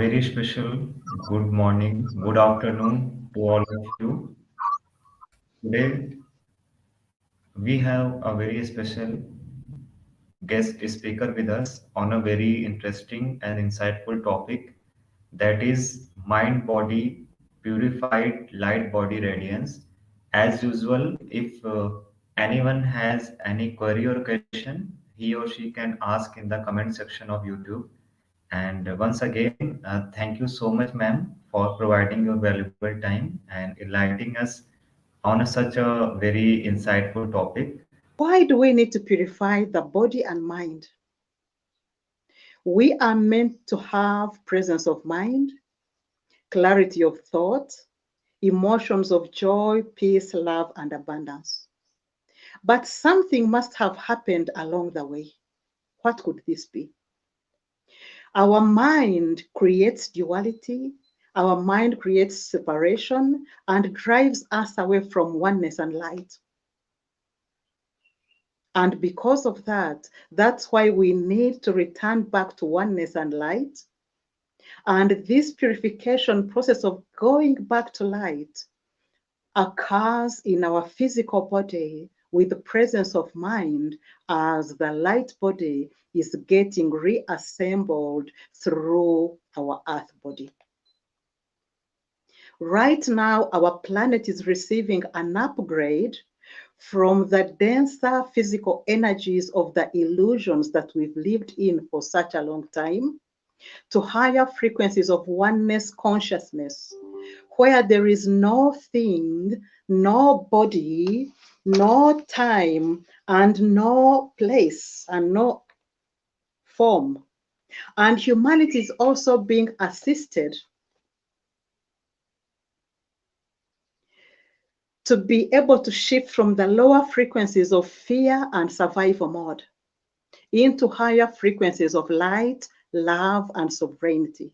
Very special good morning, good afternoon to all of you. Today we have a very special guest speaker with us on a very interesting and insightful topic, that is mind body purified light body radiance. As usual, if anyone has any query or question, he or she can ask in the comment section of YouTube. And once again, thank you so much, ma'am, for providing your valuable time and enlightening us on such a very insightful topic. Why do we need to purify the body and mind? We are meant to have presence of mind, clarity of thought, emotions of joy, peace, love, and abundance. But something must have happened along the way. What could this be? Our mind creates duality, our mind creates separation, and drives us away from oneness and light. And because of that, that's why we need to return back to oneness and light. And this purification process of going back to light occurs in our physical body with the presence of mind as the light body is getting reassembled through our earth body. Right now, our planet is receiving an upgrade from the denser physical energies of the illusions that we've lived in for such a long time to higher frequencies of oneness consciousness, where there is no thing, no body, no time, and no place, and no form. And humanity is also being assisted to be able to shift from the lower frequencies of fear and survival mode into higher frequencies of light, love, and sovereignty.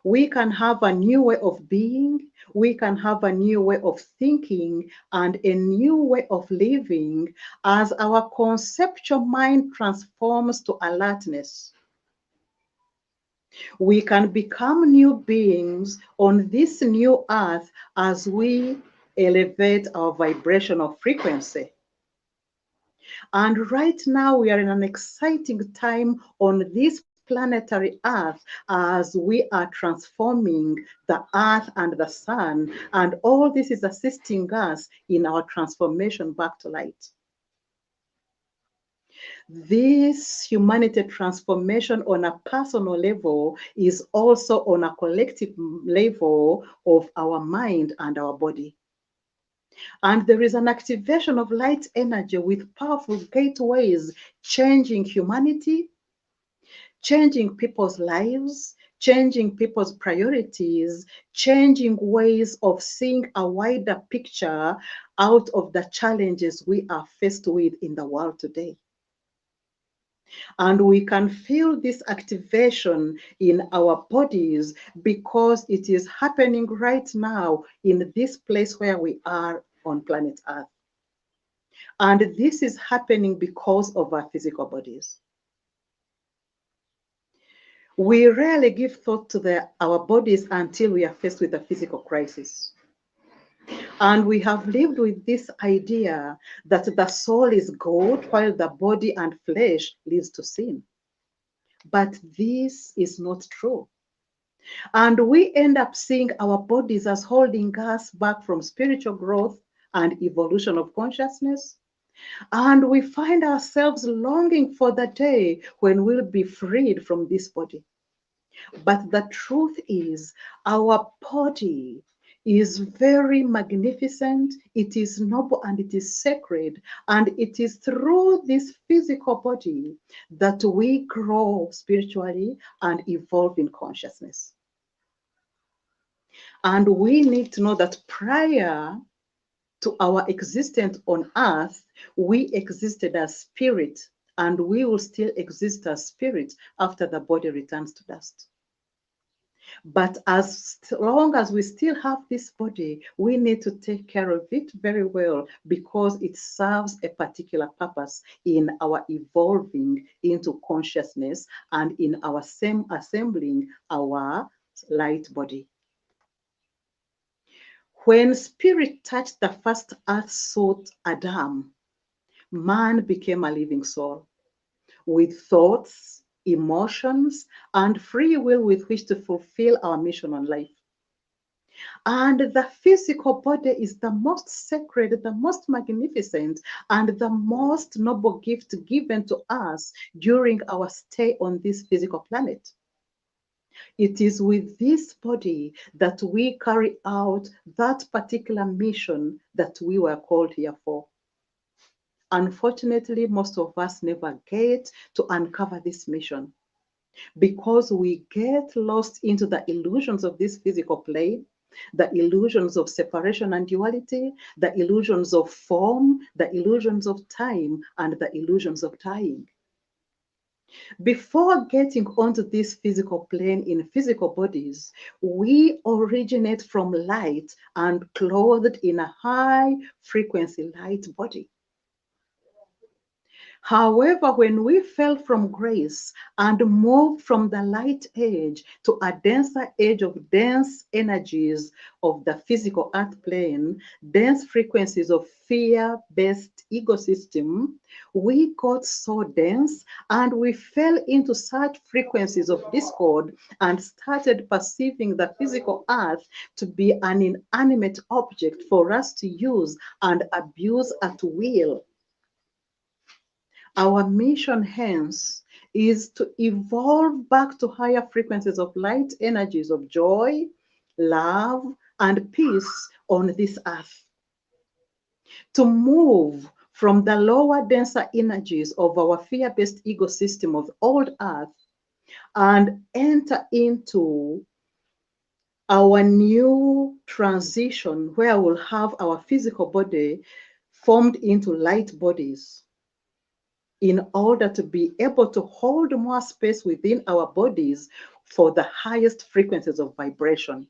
We can have a new way of being, we can have a new way of thinking, and a new way of living as our conceptual mind transforms to alertness. We can become new beings on this new earth as we elevate our vibrational frequency. And right now, we are in an exciting time on this planetary earth as we are transforming the earth and the sun. And all this is assisting us in our transformation back to light. This humanity transformation on a personal level is also on a collective level of our mind and our body. And there is an activation of light energy with powerful gateways changing humanity, changing people's lives, changing people's priorities, changing ways of seeing a wider picture out of the challenges we are faced with in the world today. And we can feel this activation in our bodies because it is happening right now in this place where we are on planet Earth. And this is happening because of our physical bodies. We rarely give thought to our bodies until we are faced with a physical crisis. And we have lived with this idea that the soul is God while the body and flesh leads to sin. But this is not true. And we end up seeing our bodies as holding us back from spiritual growth and evolution of consciousness. And we find ourselves longing for the day when we'll be freed from this body. But the truth is, our body is very magnificent, it is noble, and it is sacred. And it is through this physical body that we grow spiritually and evolve in consciousness. And we need to know that prior to our existence on earth, we existed as spirit, and we will still exist as spirit after the body returns to dust. But as long as we still have this body, we need to take care of it very well because it serves a particular purpose in our evolving into consciousness and in our same assembling our light body. When spirit touched the first earth suit Adam, man became a living soul with thoughts, emotions, and free will with which to fulfill our mission on life. And the physical body is the most sacred, the most magnificent, and the most noble gift given to us during our stay on this physical planet. It is with this body that we carry out that particular mission that we were called here for. Unfortunately, most of us never get to uncover this mission because we get lost into the illusions of this physical plane, the illusions of separation and duality, the illusions of form, the illusions of time, and the illusions of dying. Before getting onto this physical plane in physical bodies, we originate from light and clothed in a high frequency light body. However, when we fell from grace and moved from the light age to a denser age of dense energies of the physical earth plane, dense frequencies of fear-based ecosystem, we got so dense and we fell into such frequencies of discord and started perceiving the physical earth to be an inanimate object for us to use and abuse at will. Our mission, hence, is to evolve back to higher frequencies of light energies of joy, love, and peace on this earth. To move from the lower, denser energies of our fear-based ecosystem of old earth and enter into our new transition where we'll have our physical body formed into light bodies, in order to be able to hold more space within our bodies for the highest frequencies of vibration.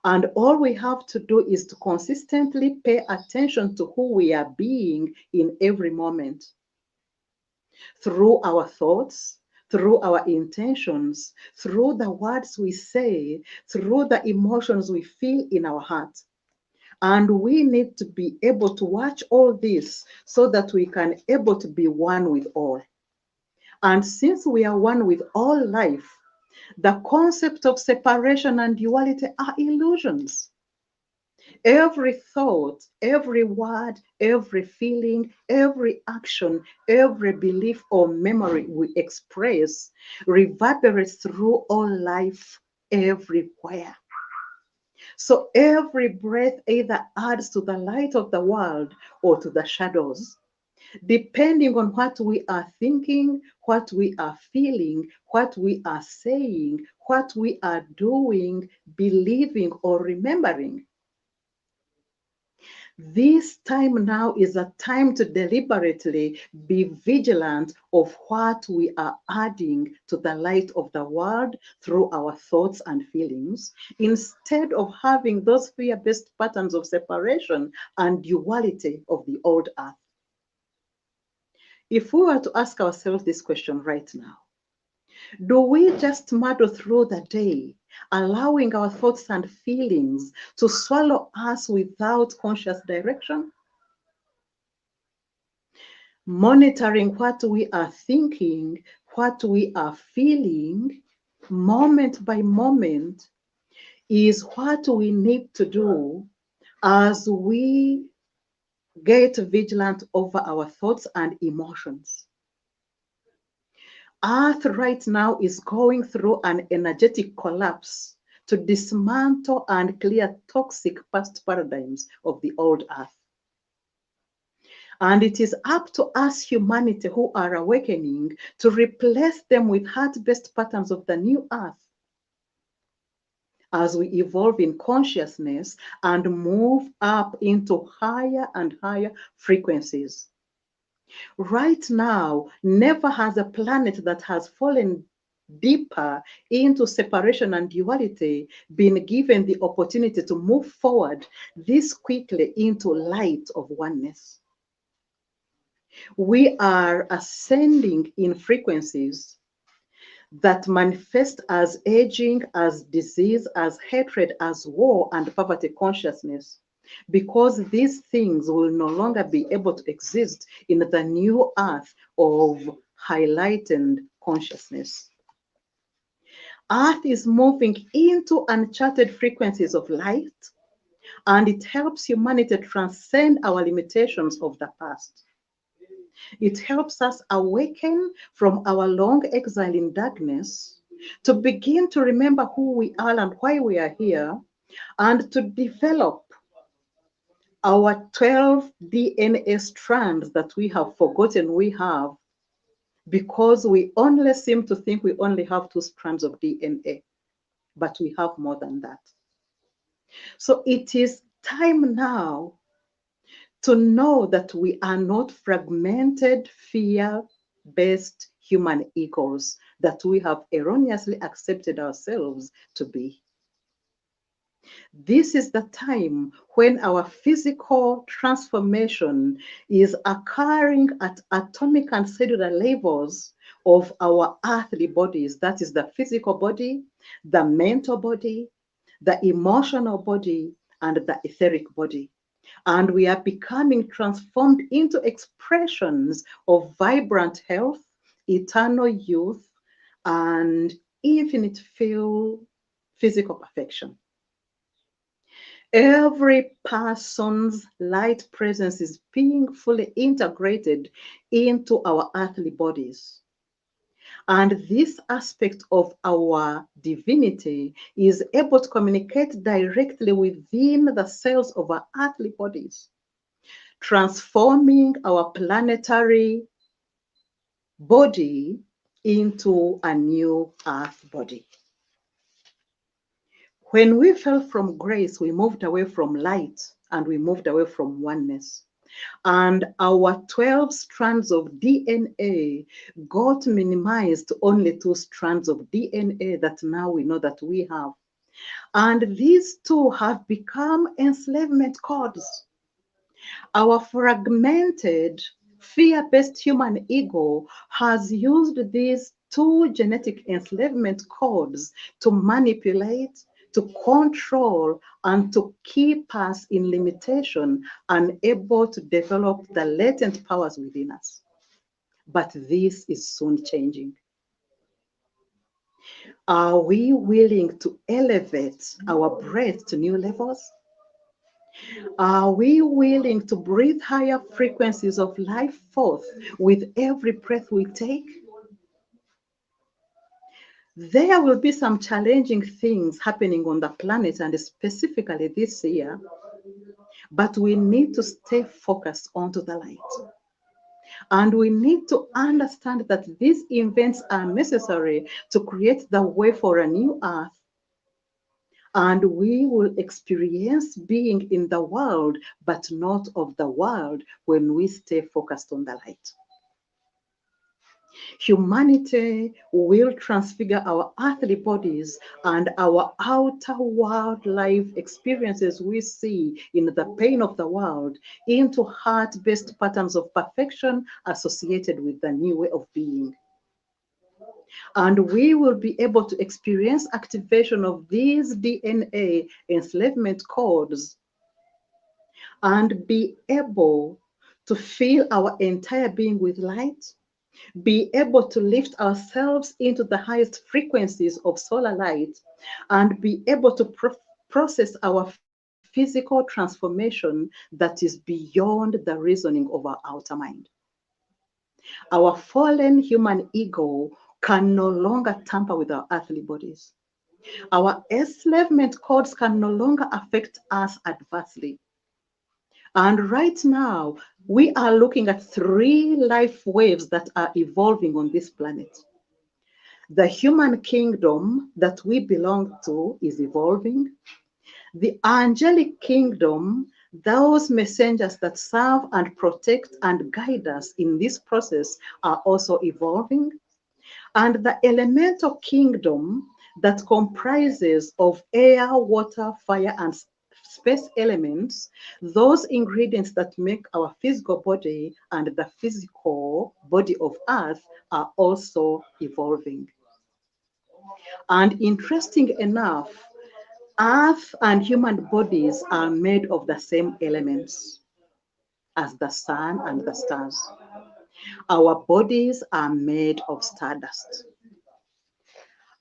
And all we have to do is to consistently pay attention to who we are being in every moment. Through our thoughts, through our intentions, through the words we say, through the emotions we feel in our heart. And we need to be able to watch all this so that we can able to be one with all. And since we are one with all life, the concept of separation and duality are illusions. Every thought, every word, every feeling, every action, every belief or memory we express reverberates through all life everywhere. So every breath either adds to the light of the world or to the shadows, depending on what we are thinking, what we are feeling, what we are saying, what we are doing, believing, or remembering. This time now is a time to deliberately be vigilant of what we are adding to the light of the world through our thoughts and feelings, instead of having those fear-based patterns of separation and duality of the old earth. If we were to ask ourselves this question right now, do we just muddle through the day, allowing our thoughts and feelings to swallow us without conscious direction? Monitoring what we are thinking, what we are feeling, moment by moment, is what we need to do as we get vigilant over our thoughts and emotions. Earth right now is going through an energetic collapse to dismantle and clear toxic past paradigms of the old earth. And it is up to us, humanity, who are awakening, to replace them with heart-based patterns of the new earth as we evolve in consciousness and move up into higher and higher frequencies. Right now, never has a planet that has fallen deeper into separation and duality, being given the opportunity to move forward this quickly into light of oneness. We are ascending in frequencies that manifest as aging, as disease, as hatred, as war, and poverty consciousness, because these things will no longer be able to exist in the new earth of highlighted consciousness. Earth is moving into uncharted frequencies of light, and it helps humanity transcend our limitations of the past. It helps us awaken from our long exile in darkness, to begin to remember who we are and why we are here, and to develop our 12 DNA strands that we have forgotten we have, because we only seem to think we only have 2 strands of DNA, but we have more than that. So it is time now to know that we are not fragmented, fear-based human egos that we have erroneously accepted ourselves to be. This is the time when our physical transformation is occurring at atomic and cellular levels of our earthly bodies. That is the physical body, the mental body, the emotional body, and the etheric body. And we are becoming transformed into expressions of vibrant health, eternal youth, and infinite physical perfection. Every person's light presence is being fully integrated into our earthly bodies. And this aspect of our divinity is able to communicate directly within the cells of our earthly bodies, transforming our planetary body into a new earth body. When we fell from grace, we moved away from light and we moved away from oneness. And our 12 strands of DNA got minimized to only 2 strands of DNA that now we know that we have. And these 2 have become enslavement codes. Our fragmented, fear-based human ego has used these 2 genetic enslavement codes to manipulate, to control, and to keep us in limitation, unable to develop the latent powers within us. But this is soon changing. Are we willing to elevate our breath to new levels? Are we willing to breathe higher frequencies of life forth with every breath we take? There will be some challenging things happening on the planet, and specifically this year, but we need to stay focused onto the light. And we need to understand that these events are necessary to create the way for a new earth. And we will experience being in the world, but not of the world, when we stay focused on the light. Humanity will transfigure our earthly bodies, and our outer world life experiences we see in the pain of the world into heart-based patterns of perfection associated with the new way of being. And we will be able to experience activation of these DNA enslavement codes and be able to fill our entire being with light, be able to lift ourselves into the highest frequencies of solar light, and be able to process our physical transformation that is beyond the reasoning of our outer mind. Our fallen human ego can no longer tamper with our earthly bodies. Our enslavement codes can no longer affect us adversely. And right now, we are looking at 3 life waves that are evolving on this planet. The human kingdom that we belong to is evolving. The angelic kingdom, those messengers that serve and protect and guide us in this process, are also evolving. And the elemental kingdom that comprises of air, water, fire, and space elements, those ingredients that make our physical body and the physical body of Earth are also evolving. And interesting enough, Earth and human bodies are made of the same elements as the sun and the stars. Our bodies are made of stardust.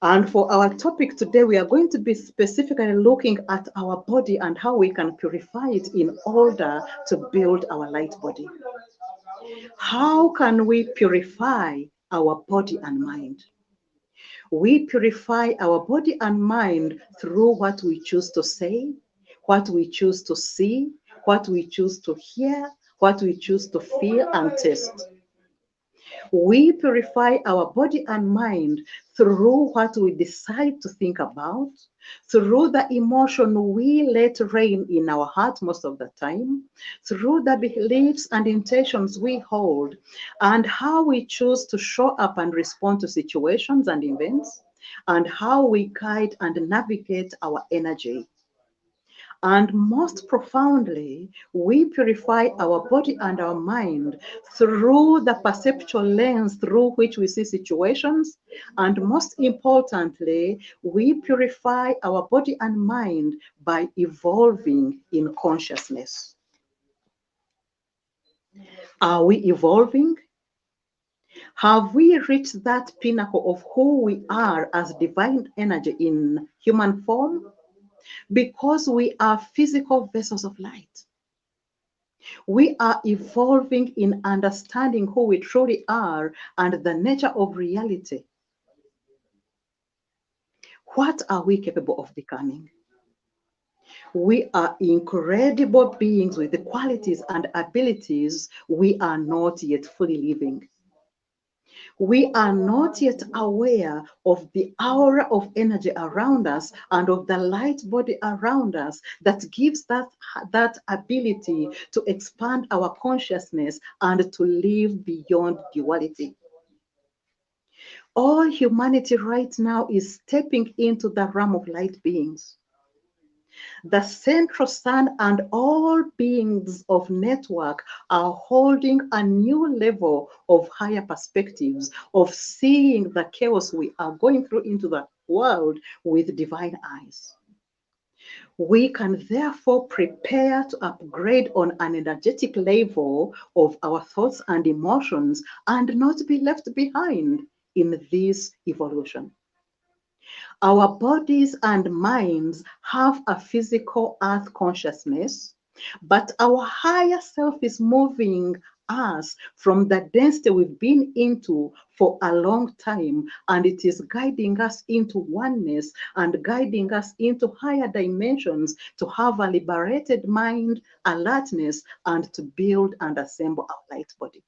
And for our topic today, we are going to be specifically looking at our body and how we can purify it in order to build our light body. How can we purify our body and mind? We purify our body and mind through what we choose to say, what we choose to see, what we choose to hear, what we choose to feel and taste. We purify our body and mind through what we decide to think about, through the emotion we let reign in our heart most of the time, through the beliefs and intentions we hold, and how we choose to show up and respond to situations and events, and how we guide and navigate our energy. And most profoundly, we purify our body and our mind through the perceptual lens through which we see situations. And most importantly, we purify our body and mind by evolving in consciousness. Are we evolving? Have we reached that pinnacle of who we are as divine energy in human form? Because we are physical vessels of light. We are evolving in understanding who we truly are and the nature of reality. What are we capable of becoming? We are incredible beings with the qualities and abilities we are not yet fully living. We are not yet aware of the aura of energy around us and of the light body around us that gives that ability to expand our consciousness and to live beyond duality. All humanity right now is stepping into the realm of light beings. The central sun and all beings of network are holding a new level of higher perspectives of seeing the chaos we are going through into the world with divine eyes. We can therefore prepare to upgrade on an energetic level of our thoughts and emotions and not be left behind in this evolution. Our bodies and minds have a physical earth consciousness, but our higher self is moving us from the density we've been into for a long time, and it is guiding us into oneness and guiding us into higher dimensions to have a liberated mind, alertness, and to build and assemble our light body.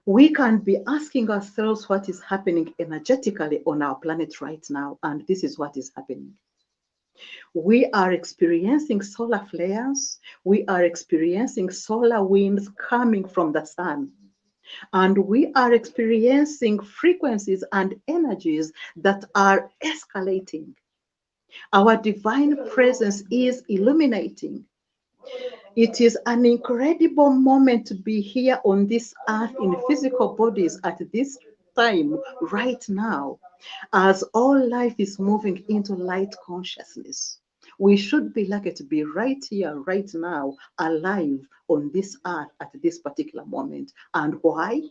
We can be asking ourselves what is happening energetically on our planet right now, and this is what is happening. We are experiencing solar flares, we are experiencing solar winds coming from the sun, and we are experiencing frequencies and energies that are escalating. Our divine presence is illuminating. It is an incredible moment to be here on this earth in physical bodies at this time, right now, as all life is moving into light consciousness. We should be lucky to be right here, right now, alive on this earth at this particular moment. And why?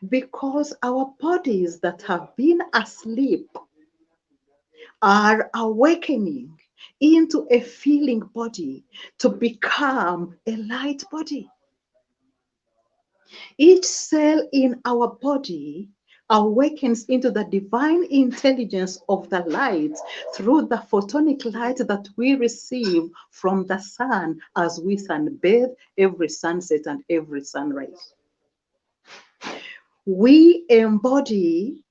Because our bodies that have been asleep are awakening into a feeling body to become a light body. Each cell in our body awakens into the divine intelligence of the light through the photonic light that we receive from the sun as we sunbathe every sunset and every sunrise. We embody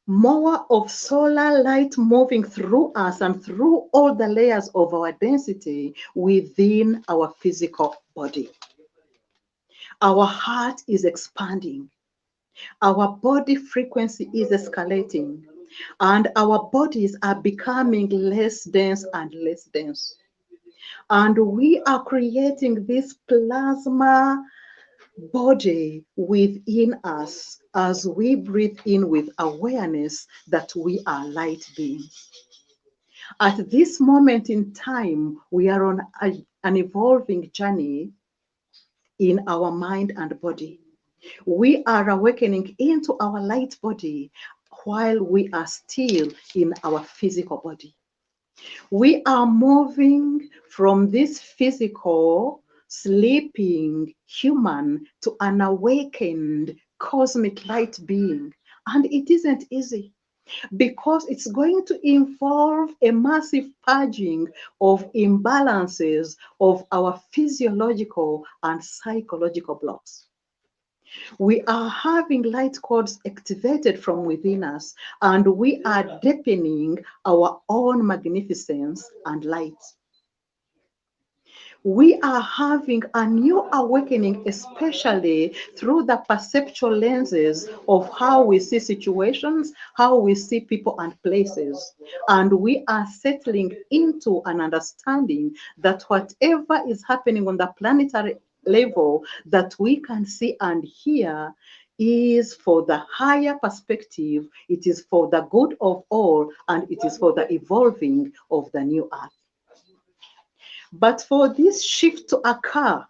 more of solar light moving through us and through all the layers of our density within our physical body. Our heart is expanding. Our body frequency is escalating, and our bodies are becoming less dense and less dense. And we are creating this plasma body within us as we breathe in with awareness that we are light beings. At this moment in time, we are on an evolving journey in our mind and body. We are awakening into our light body while we are still in our physical body. We are moving from this physical, sleeping human to an awakened cosmic light being. And it isn't easy because it's going to involve a massive purging of imbalances of our physiological and psychological blocks. We are having light codes activated from within us, and we are deepening our own magnificence and light. We are having a new awakening, especially through the perceptual lenses of how we see situations, how we see people and places. And we are settling into an understanding that whatever is happening on the planetary level that we can see and hear is for the higher perspective, it is for the good of all, and it is for the evolving of the new earth. But for this shift to occur,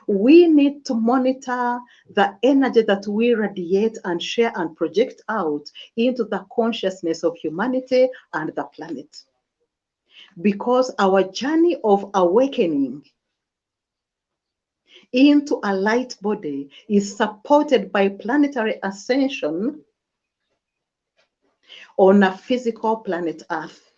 we need to monitor the energy that we radiate and share and project out into the consciousness of humanity and the planet. Because our journey of awakening into a light body is supported by planetary ascension on a physical planet Earth.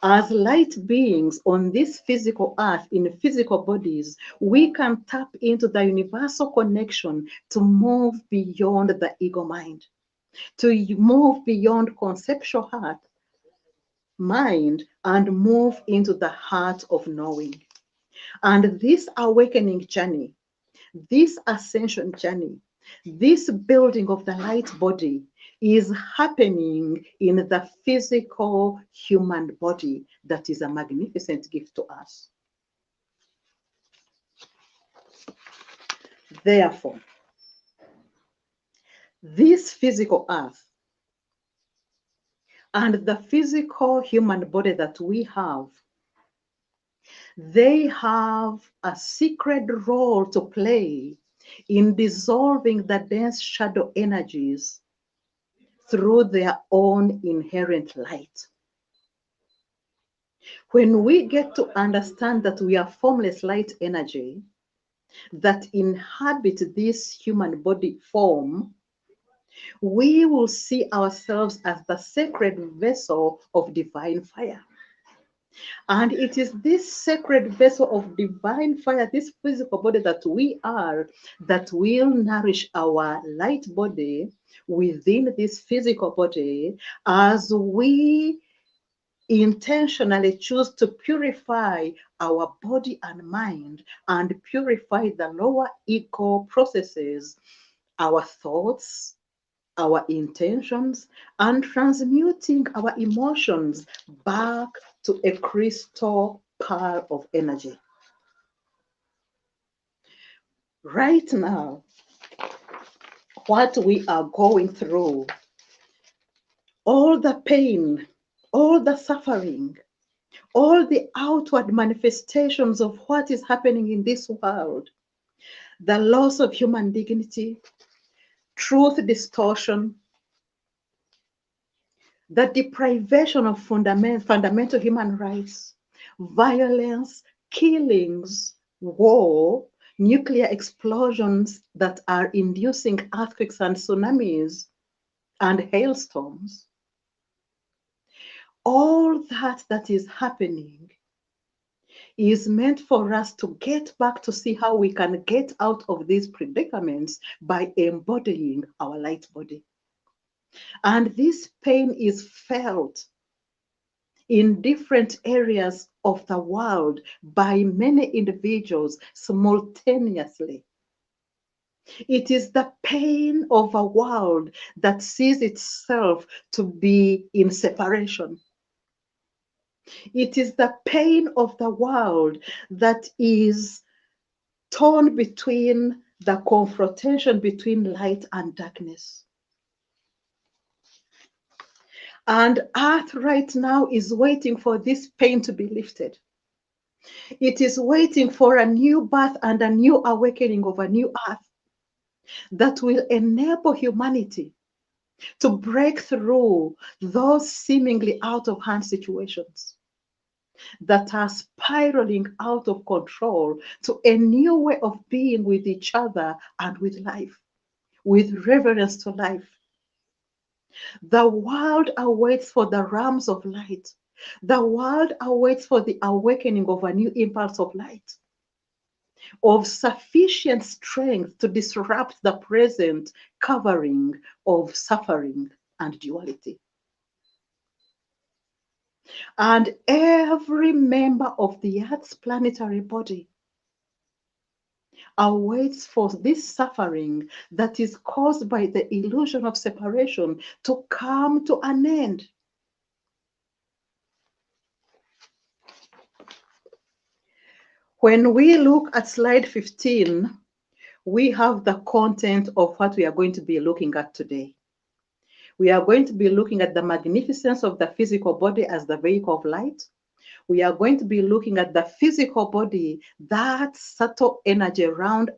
As light beings on this physical earth in physical bodies, we can tap into the universal connection to move beyond the ego mind, to move beyond conceptual heart, mind, and move into the heart of knowing. And this awakening journey, this ascension journey, this building of the light body is happening in the physical human body that is a magnificent gift to us. Therefore, this physical earth and the physical human body that we have, they have a secret role to play in dissolving the dense shadow energies through their own inherent light. When we get to understand that we are formless light energy that inhabit this human body form, we will see ourselves as the sacred vessel of divine fire. And it is this sacred vessel of divine fire, this physical body that we are, that will nourish our light body within this physical body as we intentionally choose to purify our body and mind and purify the lower ego processes, our thoughts, our intentions, and transmuting our emotions back to a crystal pearl of energy. Right now, what we are going through, all the pain, all the suffering, all the outward manifestations of what is happening in this world, the loss of human dignity, truth distortion, the deprivation of fundamental human rights, violence, killings, war, nuclear explosions that are inducing earthquakes and tsunamis and hailstorms. All that is happening is meant for us to get back to see how we can get out of these predicaments by embodying our light body. And this pain is felt in different areas of the world by many individuals simultaneously. It is the pain of a world that sees itself to be in separation. It is the pain of the world that is torn between the confrontation between light and darkness. And earth right now is waiting for this pain to be lifted. It is waiting for a new birth and a new awakening of a new earth that will enable humanity to break through those seemingly out of hand situations that are spiraling out of control to a new way of being with each other and with life, with reverence to life. The world awaits for the realms of light. The world awaits for the awakening of a new impulse of light, of sufficient strength to disrupt the present covering of suffering and duality. And every member of the Earth's planetary body awaits for this suffering that is caused by the illusion of separation to come to an end. When we look at slide 15, we have the content of what we are going to be looking at today. We are going to be looking at the magnificence of the physical body as the vehicle of light. We are going to be looking at the physical body, that subtle energy around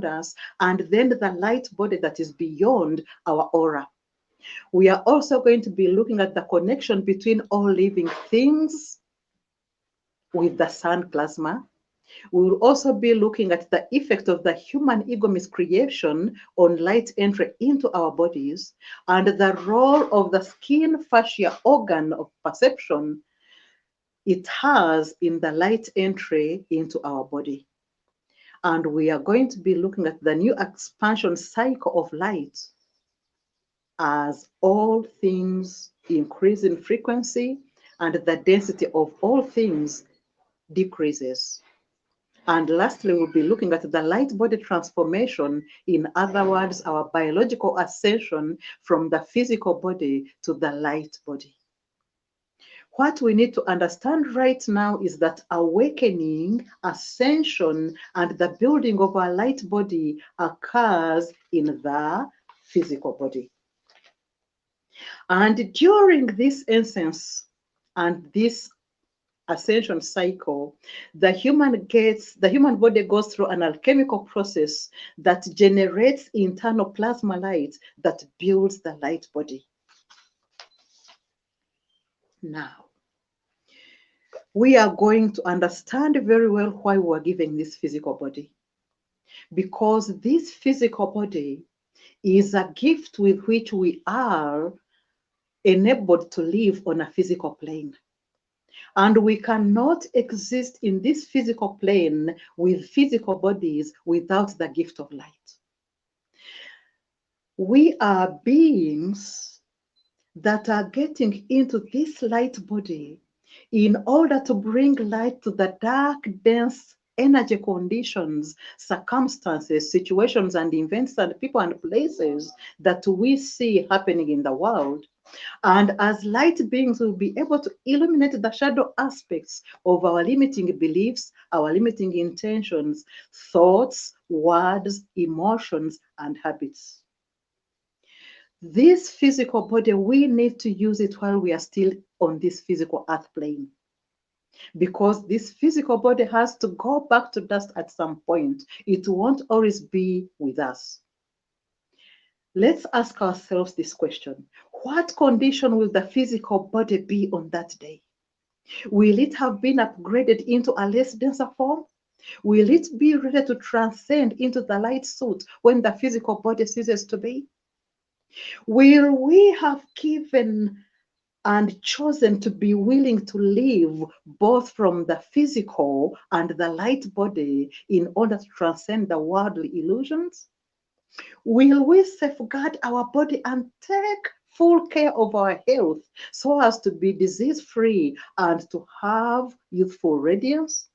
us, and then the light body that is beyond our aura. We are also going to be looking at the connection between all living things with the sun plasma. We will also be looking at the effect of the human ego miscreation on light entry into our bodies and the role of the skin fascia organ of perception it has in the light entry into our body. And we are going to be looking at the new expansion cycle of light as all things increase in frequency and the density of all things decreases. And lastly, we'll be looking at the light body transformation, in other words, our biological ascension from the physical body to the light body. What we need to understand right now is that awakening, ascension, and the building of our light body occurs in the physical body. And during this essence and this ascension cycle, the human body goes through an alchemical process that generates internal plasma light that builds the light body. Now, we are going to understand very well why we are given this physical body. Because this physical body is a gift with which we are enabled to live on a physical plane. And we cannot exist in this physical plane with physical bodies without the gift of light. We are beings that are getting into this light body in order to bring light to the dark, dense energy conditions, circumstances, situations, and events, and people and places that we see happening in the world. And as light beings, we'll be able to illuminate the shadow aspects of our limiting beliefs, our limiting intentions, thoughts, words, emotions, and habits. This physical body, we need to use it while we are still on this physical earth plane. Because this physical body has to go back to dust at some point. It won't always be with us. Let's ask ourselves this question. What condition will the physical body be on that day? Will it have been upgraded into a less denser form? Will it be ready to transcend into the light suit when the physical body ceases to be? Will we have given and chosen to be willing to live both from the physical and the light body in order to transcend the worldly illusions? Will we safeguard our body and take full care of our health so as to be disease-free and to have youthful radiance?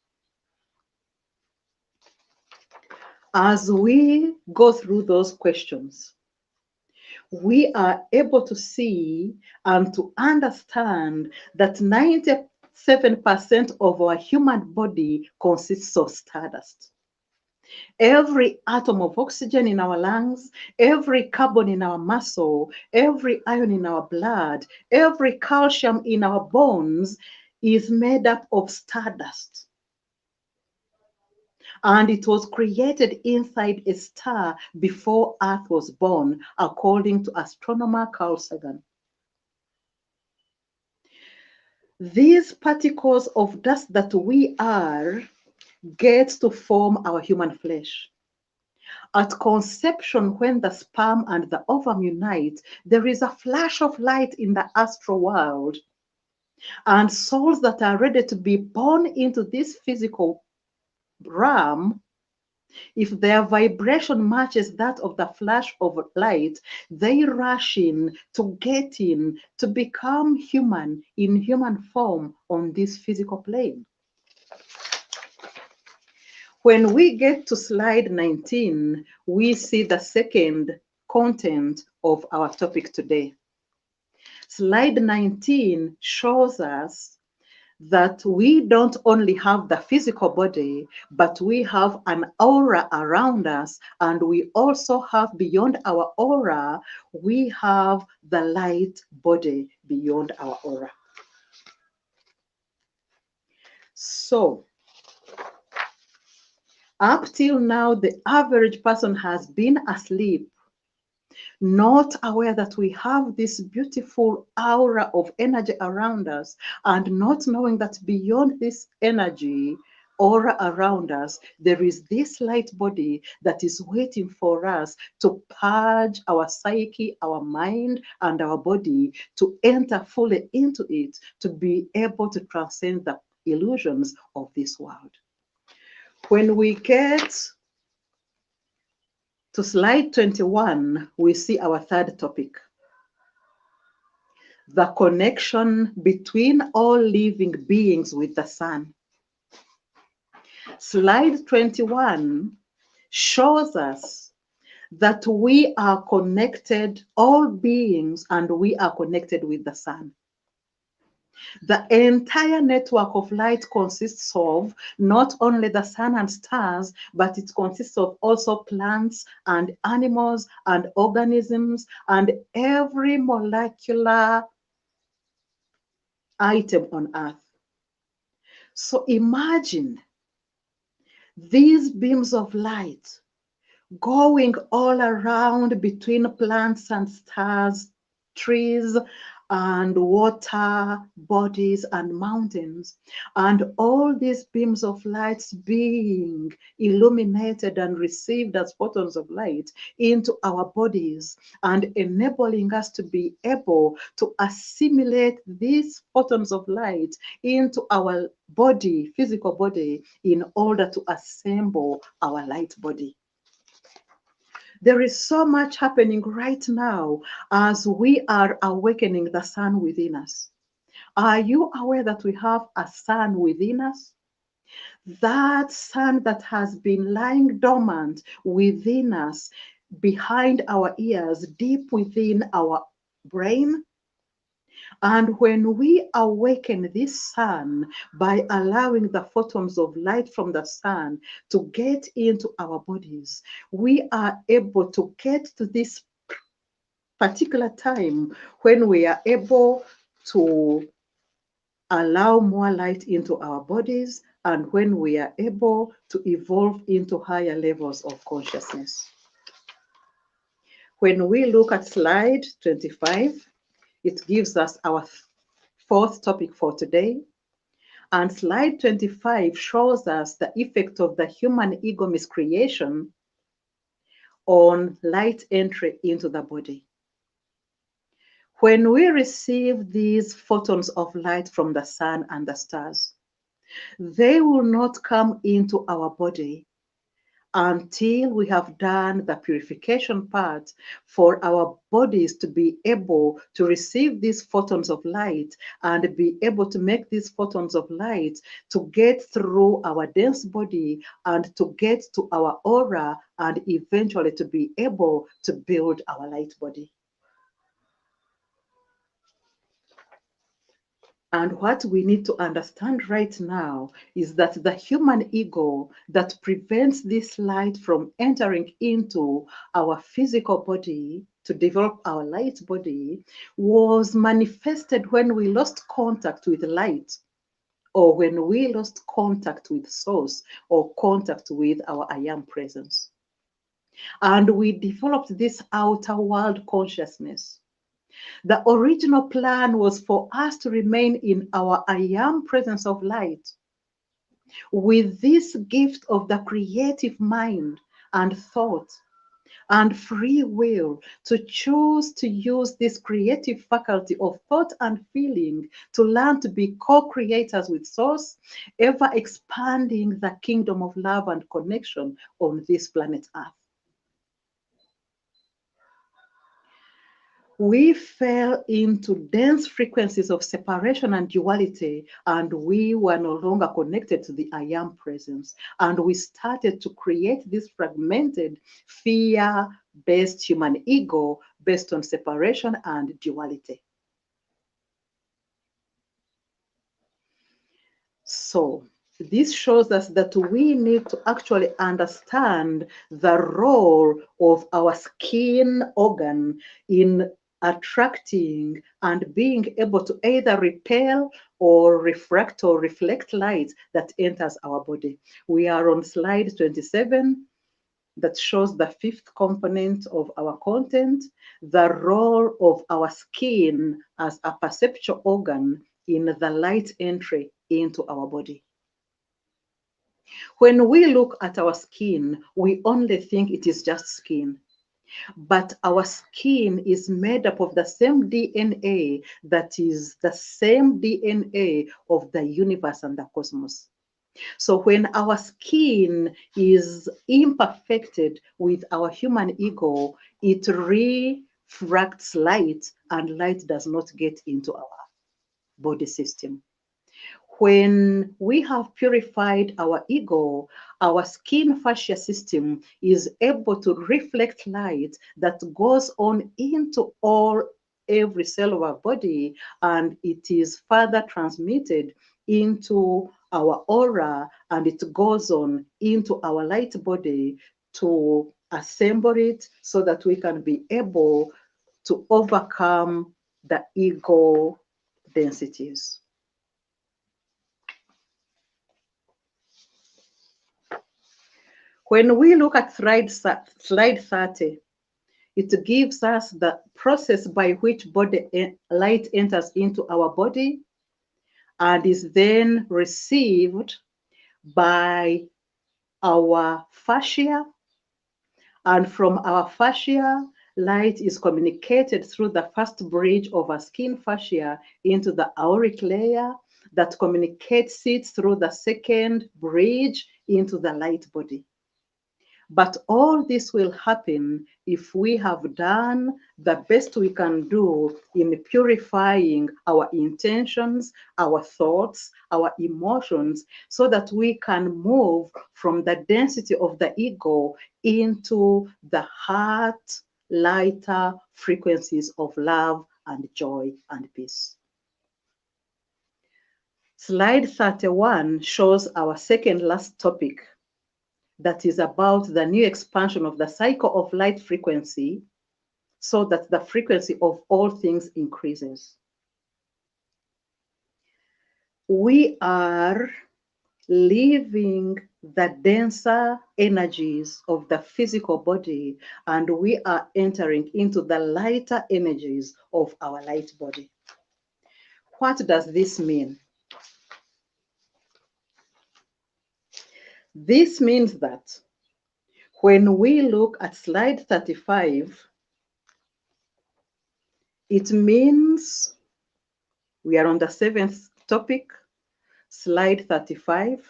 As we go through those questions, we are able to see and to understand that 97% of our human body consists of stardust. Every atom of oxygen in our lungs, every carbon in our muscle, every iron in our blood, every calcium in our bones is made up of stardust. And it was created inside a star before Earth was born, according to astronomer Carl Sagan. These particles of dust that we are get to form our human flesh. At conception, when the sperm and the ovum unite, there is a flash of light in the astral world, and souls that are ready to be born into this physical realm, if their vibration matches that of the flash of light, they rush in to get in, to become human in human form on this physical plane. When we get to slide 19, we see the second content of our topic today. Slide 19 shows us that we don't only have the physical body, but we have an aura around us, and we also have beyond our aura, we have the light body beyond our aura. So, up till now, the average person has been asleep, not aware that we have this beautiful aura of energy around us, and not knowing that beyond this energy aura around us, there is this light body that is waiting for us to purge our psyche, our mind, and our body, to enter fully into it, to be able to transcend the illusions of this world. When we get to slide 21, we see our third topic: the connection between all living beings with the sun. Slide 21 shows us that we are connected, all beings, and we are connected with the sun. The entire network of light consists of not only the sun and stars, but it consists of also plants and animals and organisms and every molecular item on earth. So imagine these beams of light going all around between plants and stars, trees and water bodies and mountains, and all these beams of lights being illuminated and received as photons of light into our bodies, and enabling us to be able to assimilate these photons of light into our body, physical body, in order to assemble our light body. There is so much happening right now as we are awakening the sun within us. Are you aware that we have a sun within us? That sun that has been lying dormant within us, behind our ears, deep within our brain. And when we awaken this sun by allowing the photons of light from the sun to get into our bodies, we are able to get to this particular time when we are able to allow more light into our bodies, and when we are able to evolve into higher levels of consciousness. When we look at slide 25, it gives us our fourth topic for today. And slide 25 shows us the effect of the human ego miscreation on light entry into the body. When we receive these photons of light from the sun and the stars, they will not come into our body until we have done the purification part for our bodies to be able to receive these photons of light and be able to make these photons of light to get through our dense body and to get to our aura and eventually to be able to build our light body. And what we need to understand right now is that the human ego that prevents this light from entering into our physical body to develop our light body was manifested when we lost contact with light, or when we lost contact with source, or contact with our I am presence. And we developed this outer world consciousness. The original plan was for us to remain in our I am presence of light with this gift of the creative mind and thought and free will to choose to use this creative faculty of thought and feeling to learn to be co-creators with source, ever expanding the kingdom of love and connection on this planet Earth. We fell into dense frequencies of separation and duality, and we were no longer connected to the I am presence. And we started to create this fragmented, fear-based human ego based on separation and duality. So this shows us that we need to actually understand the role of our skin organ in attracting and being able to either repel or refract or reflect light that enters our body. We are on slide 27 that shows the fifth component of our content, the role of our skin as a perceptual organ in the light entry into our body. When we look at our skin, we only think it is just skin. But our skin is made up of the same DNA that is the same DNA of the universe and the cosmos. So when our skin is imperfected with our human ego, it refracts light, and light does not get into our body system. When we have purified our ego, our skin fascia system is able to reflect light that goes on into every cell of our body, and it is further transmitted into our aura, and it goes on into our light body to assemble it so that we can be able to overcome the ego densities. When we look at slide 30, it gives us the process by which light enters into our body and is then received by our fascia. And from our fascia, light is communicated through the first bridge of our skin fascia into the auric layer that communicates it through the second bridge into the light body. But all this will happen if we have done the best we can do in purifying our intentions, our thoughts, our emotions, so that we can move from the density of the ego into the heart, lighter frequencies of love and joy and peace. Slide 31 shows our second last topic, that is about the new expansion of the cycle of light frequency so that the frequency of all things increases. We are leaving the denser energies of the physical body, and we are entering into the lighter energies of our light body. What does this mean? This means that when we look at slide 35, it means we are on the seventh topic, slide 35,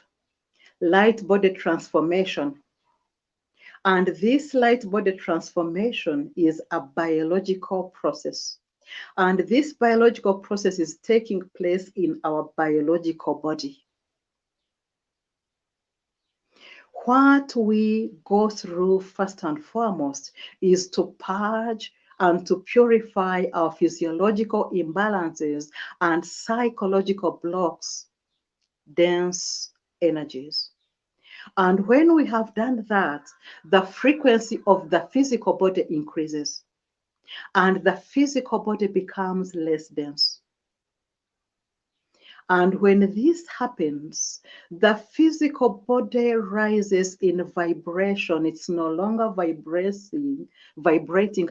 light body transformation. And this light body transformation is a biological process. And this biological process is taking place in our biological body. What we go through first and foremost is to purge and to purify our physiological imbalances and psychological blocks, dense energies. And when we have done that, the frequency of the physical body increases and the physical body becomes less dense. And when this happens, the physical body rises in vibration. It's no longer vibrating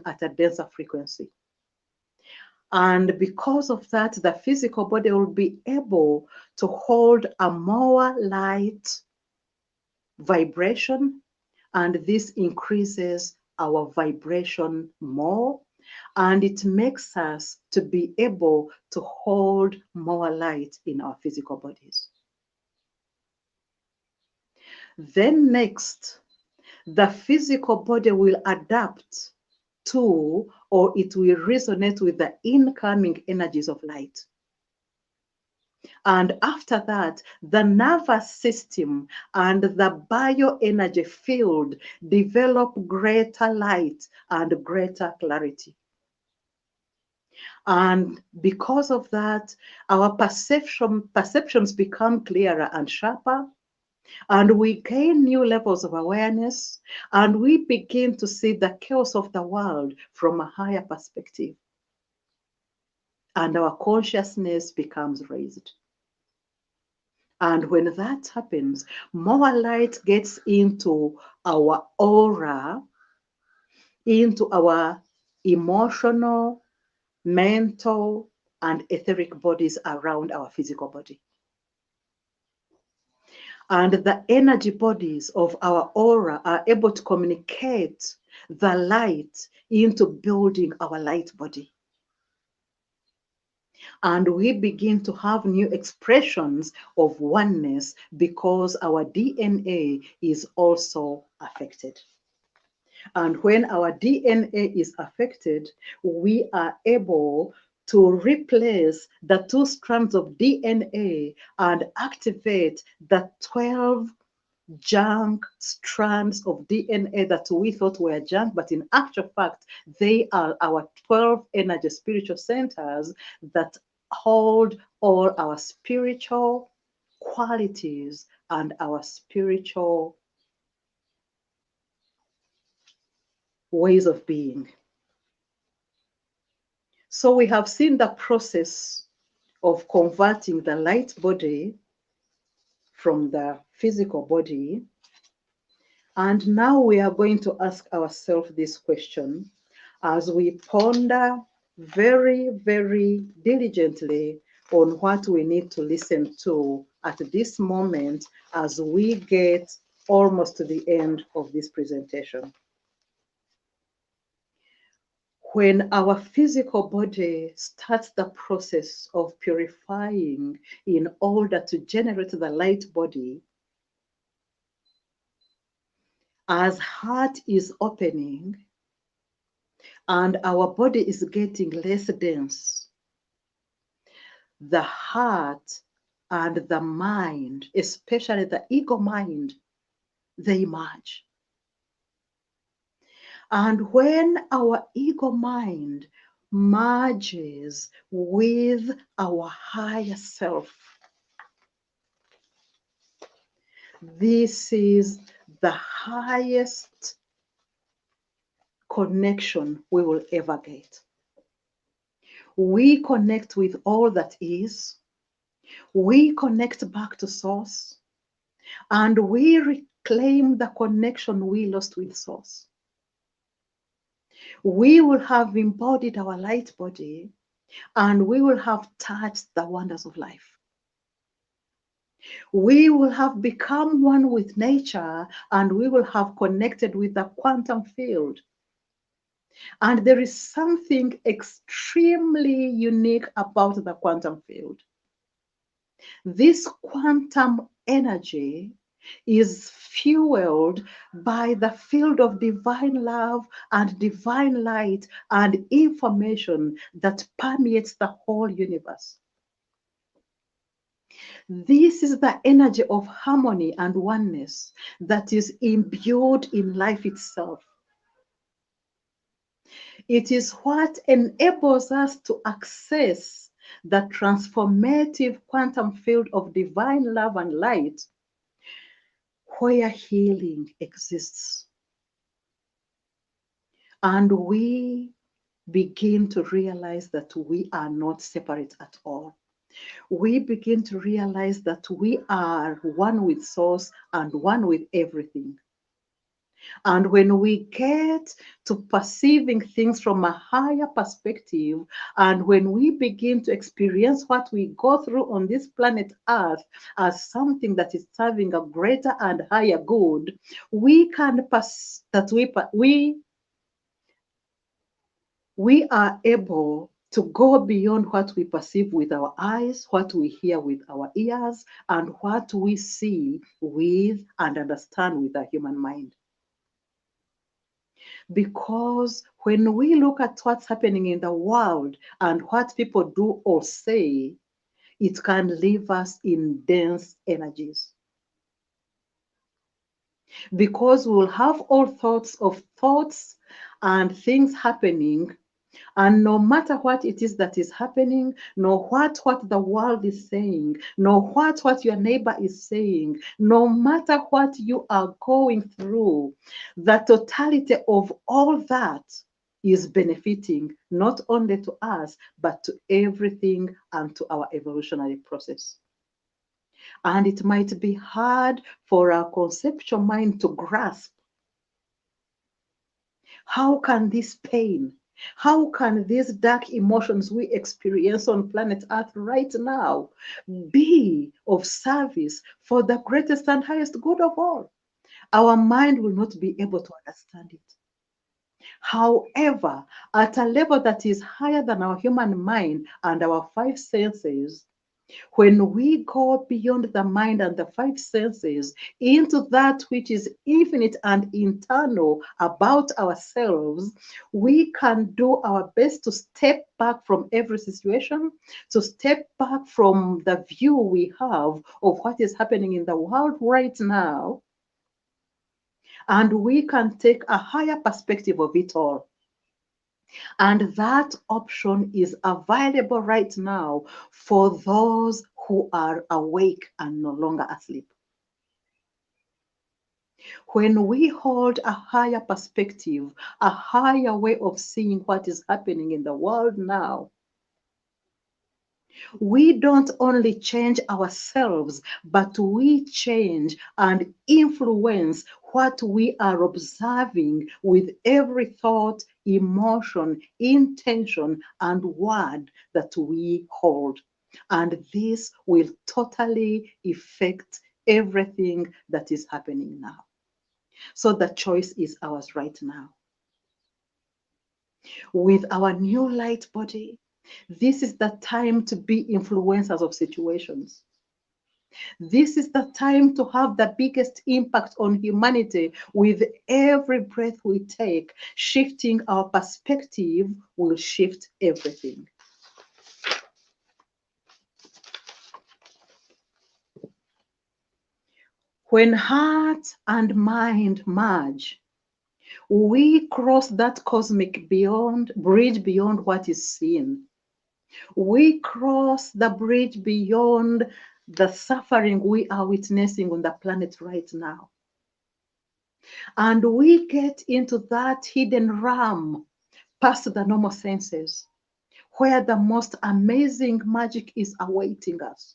at a denser frequency. And because of that, the physical body will be able to hold a more light vibration, and this increases our vibration more, and it makes us to be able to hold more light in our physical bodies. Then next, the physical body will adapt to, or it will resonate with, the incoming energies of light. And after that, the nervous system and the bioenergy field develop greater light and greater clarity. And because of that, our perceptions become clearer and sharper, and we gain new levels of awareness, and we begin to see the chaos of the world from a higher perspective. And our consciousness becomes raised. And when that happens, more light gets into our aura, into our emotional, mental, and etheric bodies around our physical body. And the energy bodies of our aura are able to communicate the light into building our light body. And we begin to have new expressions of oneness because our DNA is also affected. And when our DNA is affected, we are able to replace the 2 strands of DNA and activate the 12 junk strands of DNA that we thought were junk, but in actual fact, they are our 12 energy spiritual centers that hold all our spiritual qualities and our spiritual ways of being. So we have seen the process of converting the light body from the physical body. And now we are going to ask ourselves this question as we ponder very, very diligently on what we need to listen to at this moment as we get almost to the end of this presentation. When our physical body starts the process of purifying in order to generate the light body, as heart is opening and our body is getting less dense, the heart and the mind, especially the ego mind, they merge. And when our ego mind merges with our higher self, this is the highest connection we will ever get. We connect with all that is, we connect back to source, and we reclaim the connection we lost with source. We will have embodied our light body, and we will have touched the wonders of life. We will have become one with nature, and we will have connected with the quantum field. And there is something extremely unique about the quantum field. This quantum energy is fueled by the field of divine love and divine light and information that permeates the whole universe. This is the energy of harmony and oneness that is imbued in life itself. It is what enables us to access the transformative quantum field of divine love and light where healing exists. And we begin to realize that we are not separate at all. We begin to realize that we are one with Source and one with everything. And when we get to perceiving things from a higher perspective, and when we begin to experience what we go through on this planet Earth as something that is serving a greater and higher good, we can we are able to go beyond what we perceive with our eyes, what we hear with our ears, and what we see with and understand with our human mind. Because when we look at what's happening in the world and what people do or say, it can leave us in dense energies. Because we will have all sorts of thoughts and things happening, and no matter what it is that is happening, no what the world is saying, no what your neighbor is saying, no matter what you are going through, the totality of all that is benefiting not only to us, but to everything and to our evolutionary process. And it might be hard for our conceptual mind to grasp. How can this pain, how can these dark emotions we experience on planet Earth right now be of service for the greatest and highest good of all? Our mind will not be able to understand it. However, at a level that is higher than our human mind and our five senses, when we go beyond the mind and the five senses into that which is infinite and internal about ourselves, we can do our best to step back from every situation, to step back from the view we have of what is happening in the world right now, and we can take a higher perspective of it all. And that option is available right now for those who are awake and no longer asleep. When we hold a higher perspective, a higher way of seeing what is happening in the world now, we don't only change ourselves, but we change and influence what we are observing with every thought, emotion, intention, and word that we hold. And this will totally affect everything that is happening now. So the choice is ours right now. With our new light body, this is the time to be influencers of situations. This is the time to have the biggest impact on humanity. With every breath we take, shifting our perspective will shift everything. When heart and mind merge, we cross that cosmic bridge beyond what is seen. We cross the bridge beyond the suffering we are witnessing on the planet right now. And we get into that hidden realm past the normal senses, where the most amazing magic is awaiting us.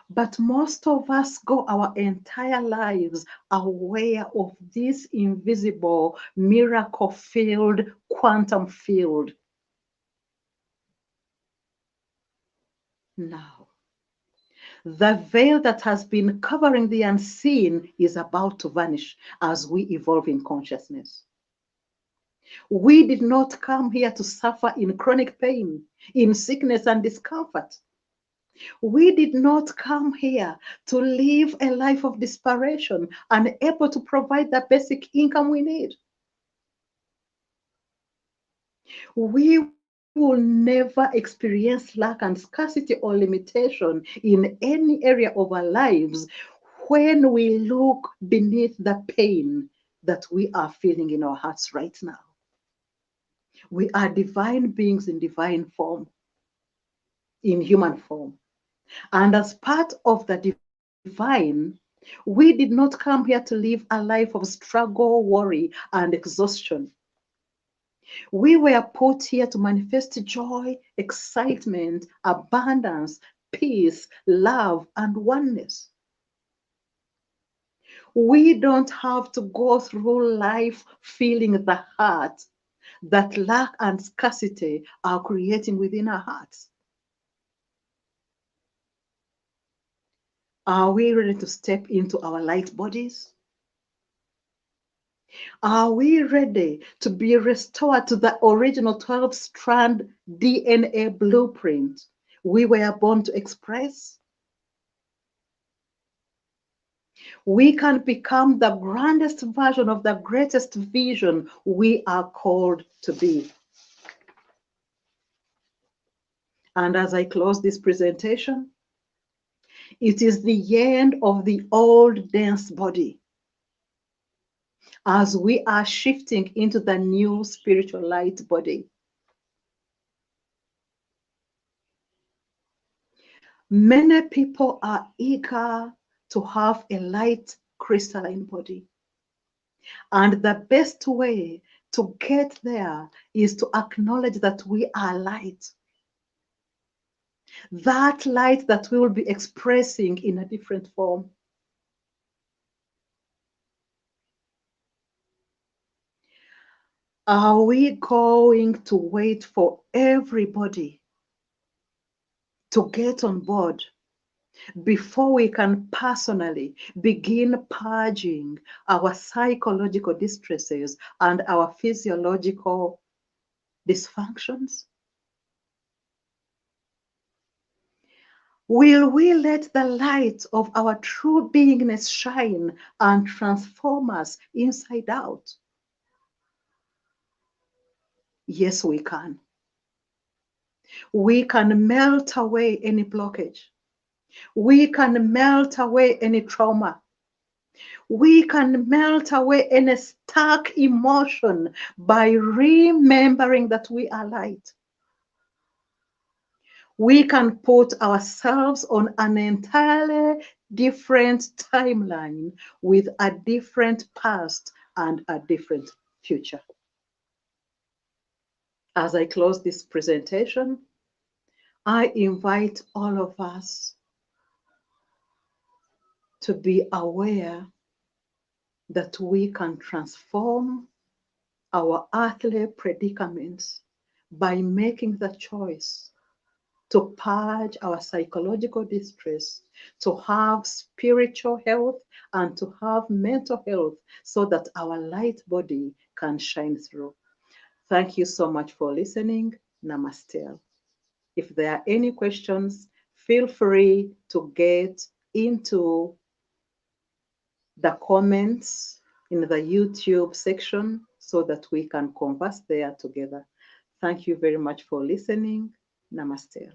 But most of us go our entire lives aware of this invisible, miracle-filled quantum field. Now, the veil that has been covering the unseen is about to vanish as we evolve in consciousness. We did not come here to suffer in chronic pain, in sickness and discomfort. We did not come here to live a life of desperation, unable to provide the basic income we need. We will never experience lack and scarcity or limitation in any area of our lives when we look beneath the pain that we are feeling in our hearts right now. We are divine beings in divine form, in human form. And as part of the divine, we did not come here to live a life of struggle, worry, and exhaustion. We were put here to manifest joy, excitement, abundance, peace, love, and oneness. We don't have to go through life feeling the hurt that lack and scarcity are creating within our hearts. Are we ready to step into our light bodies? Are we ready to be restored to the original 12-strand DNA blueprint we were born to express? We can become the grandest version of the greatest vision we are called to be. And as I close this presentation, it is the end of the old dense body as we are shifting into the new spiritual light body. Many people are eager to have a light crystalline body. And the best way to get there is to acknowledge that we are light. That light that we will be expressing in a different form. Are we going to wait for everybody to get on board before we can personally begin purging our psychological distresses and our physiological dysfunctions? Will we let the light of our true beingness shine and transform us inside out? Yes, we can. We can melt away any blockage. We can melt away any trauma. We can melt away any stuck emotion by remembering that we are light. We can put ourselves on an entirely different timeline with a different past and a different future. As I close this presentation, I invite all of us to be aware that we can transform our earthly predicaments by making the choice to purge our psychological distress, to have spiritual health, and to have mental health so that our light body can shine through. Thank you so much for listening. Namaste. If there are any questions, feel free to get into the comments in the YouTube section so that we can converse there together. Thank you very much for listening. Namaste.